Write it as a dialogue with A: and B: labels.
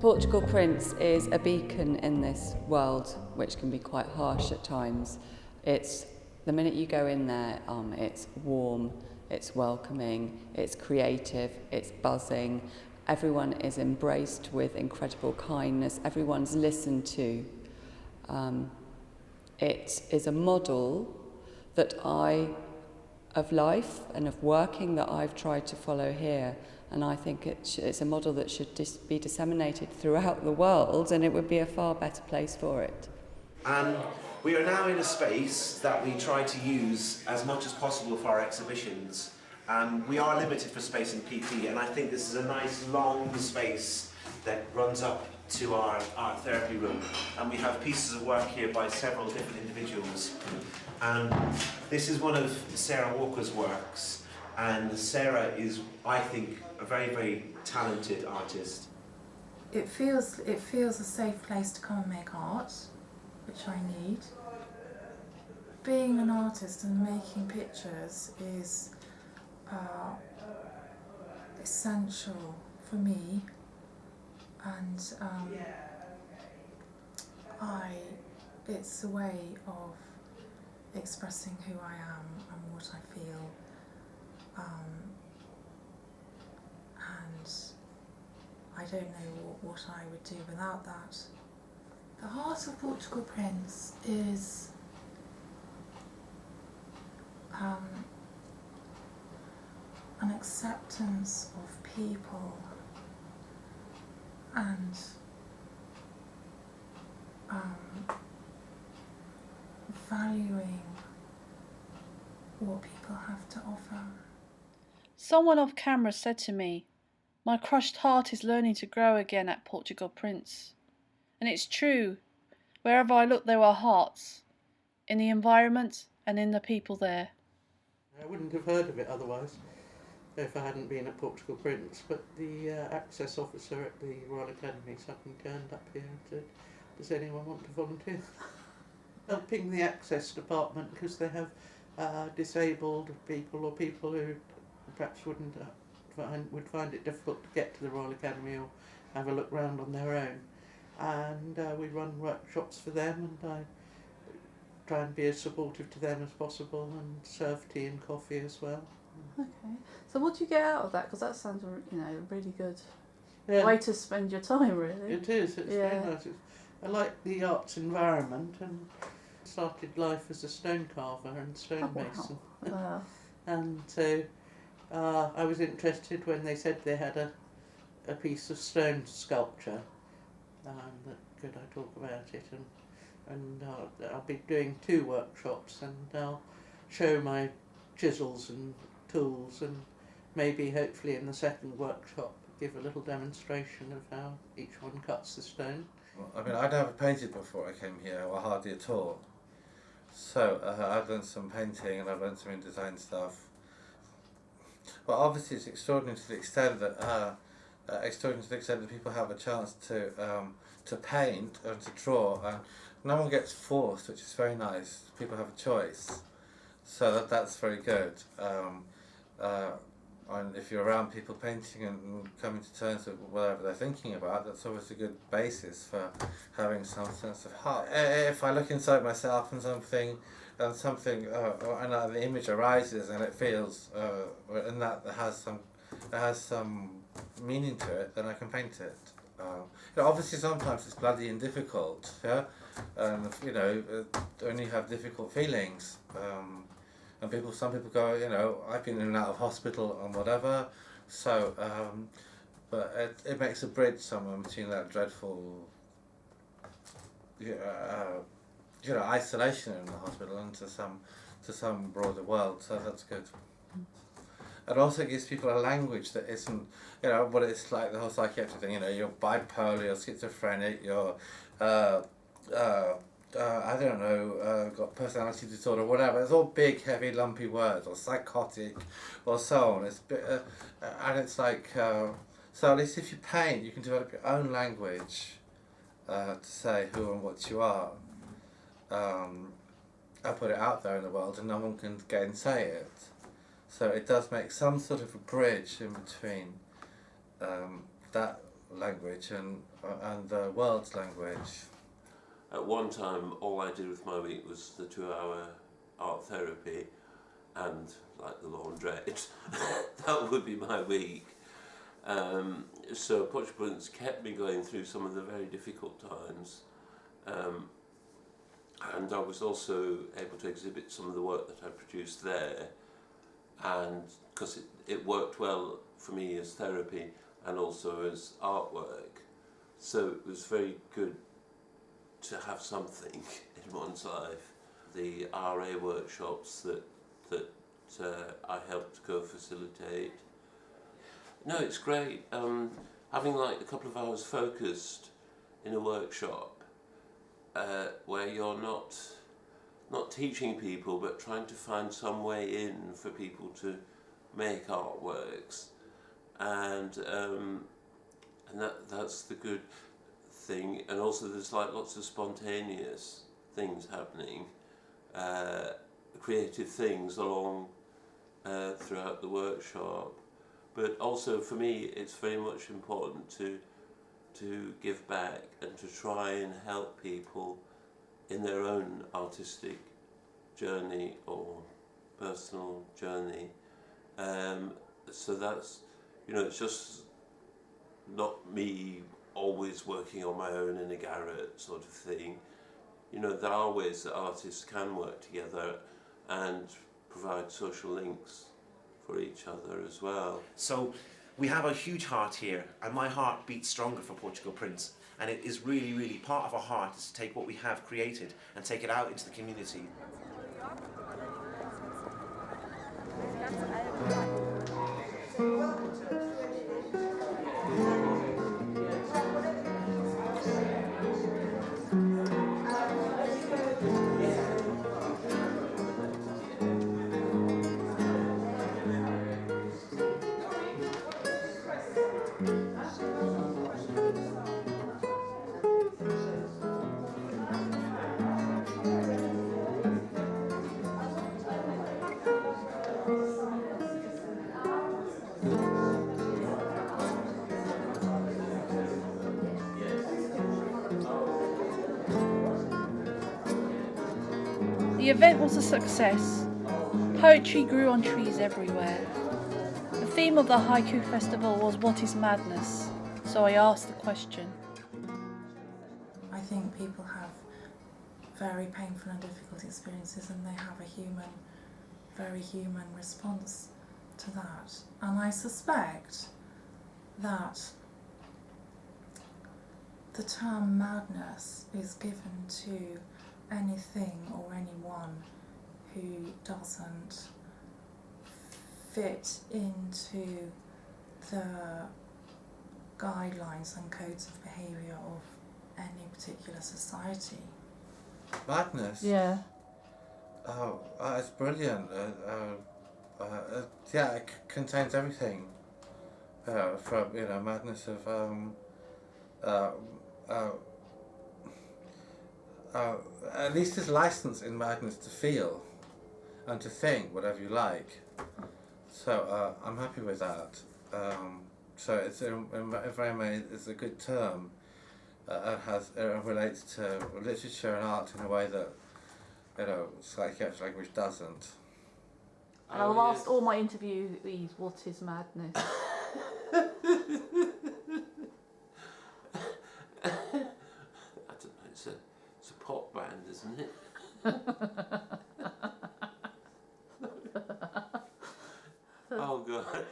A: Portugal Prints is a beacon in this world, which can be quite harsh at times. It's the minute you go in there, it's warm, it's welcoming, it's creative, it's buzzing. Everyone is embraced with incredible kindness. Everyone's listened to. It is a model of life and of working that I've tried to follow here. And I think it's a model that should be disseminated throughout the world, and it would be a far better place for it.
B: We are now in a space that we try to use as much as possible for our exhibitions. We are limited for space in PP, and I think this is a nice long space that runs up to our art therapy room. And we have pieces of work here by several different individuals. This is one of Sarah Walker's works, and Sarah is, I think, a very, very talented artist.
C: It feels a safe place to come and make art, which I need. Being an artist and making pictures is essential for me, and it's a way of expressing who I am and what I feel, and I don't know what I would do without that. The heart of Portugal Prints is an acceptance of people and valuing what people have to offer.
D: Someone off camera said to me, "My crushed heart is learning to grow again at Portugal Prints." And it's true. Wherever I look, there are hearts, in the environment and in the people there.
E: I wouldn't have heard of it otherwise if I hadn't been at Portugal Prints, but the access officer at the Royal Academy suddenly turned up here and said, "Does anyone want to volunteer?" Helping the access department, because they have disabled people or people who perhaps would find it difficult to get to the Royal Academy or have a look round on their own. And we run workshops for them, and I try and be as supportive to them as possible and serve tea and coffee as well.
D: Okay. So what do you get out of that? Because that sounds, really good
E: Yeah,
D: way to spend your time, really.
E: it is. It's very nice. I like the arts environment, and started life as a stone carver and stonemason.
D: Wow.
E: And so I was interested when they said they had a piece of stone sculpture that could I talk about it, and I'll be doing 2 workshops, and I'll show my chisels and tools, and maybe hopefully in the second workshop give a little demonstration of how each one cuts the stone.
F: I mean, I'd never painted before I came here, or hardly at all. So I've learned some painting and I've learned some InDesign stuff. Well, obviously it's extraordinary to the extent that people have a chance to paint and to draw, and no one gets forced, which is very nice. People have a choice, so that's very good. And if you're around people painting and coming to terms with whatever they're thinking about, that's always a good basis for having some sense of heart. If I look inside myself and the image arises and it feels, and that has some meaning to it, then I can paint it. Obviously sometimes it's bloody and difficult, yeah, and when you have difficult feelings, and some people go, I've been in and out of hospital and whatever, so, but it makes a bridge somewhere between that dreadful, isolation in the hospital and to some broader world, so that's good. It also gives people a language that isn't, what it's like, the whole psychiatric thing, you're bipolar, you're schizophrenic, you're, got personality disorder, whatever. It's all big, heavy, lumpy words, or psychotic, or so on. And it's like, so at least if you paint, you can develop your own language to say who and what you are. I put it out there in the world, and no one can gainsay it. So it does make some sort of a bridge in between that language and the world's language.
G: At one time, all I did with my week was the 2-hour art therapy and like the laundrette. That would be my week. So Portugal Prints kept me going through some of the very difficult times. And I was also able to exhibit some of the work that I produced there, and because it worked well for me as therapy and also as artwork, so it was very good to have something in one's life. The RA workshops that I helped go facilitate. No, it's great. Having like a couple of hours focused in a workshop where you're not teaching people but trying to find some way in for people to make artworks, and that's the good thing. And also there's like lots of spontaneous things happening, creative things along throughout the workshop. But also for me it's very much important to give back and to try and help people in their own artistic journey or personal journey. So that's, it's just not me always working on my own in a garret sort of thing. There are ways that artists can work together and provide social links for each other as well.
B: So we have a huge heart here, and my heart beats stronger for Portugal Prints, and it is really, really part of our heart is to take what we have created and take it out into the community.
D: The event was a success. Poetry grew on trees everywhere. The theme of the Haiku Festival was "What is Madness?" So I asked the question.
C: I think people have very painful and difficult experiences, and they have a very human response to that. And I suspect that the term madness is given to anything or anyone who doesn't fit into the guidelines and codes of behaviour of any particular society.
F: Madness?
D: Yeah.
F: Oh, it's brilliant. Yeah, it contains everything. From madness of at least there's license in madness to feel and to think whatever you like. So I'm happy with that. So it's it's a good term. It relates to literature and art in a way that psychiatric language doesn't.
D: And I've asked all my interviewees, what is madness?
G: I don't know, it's a pop band, isn't it? Oh God.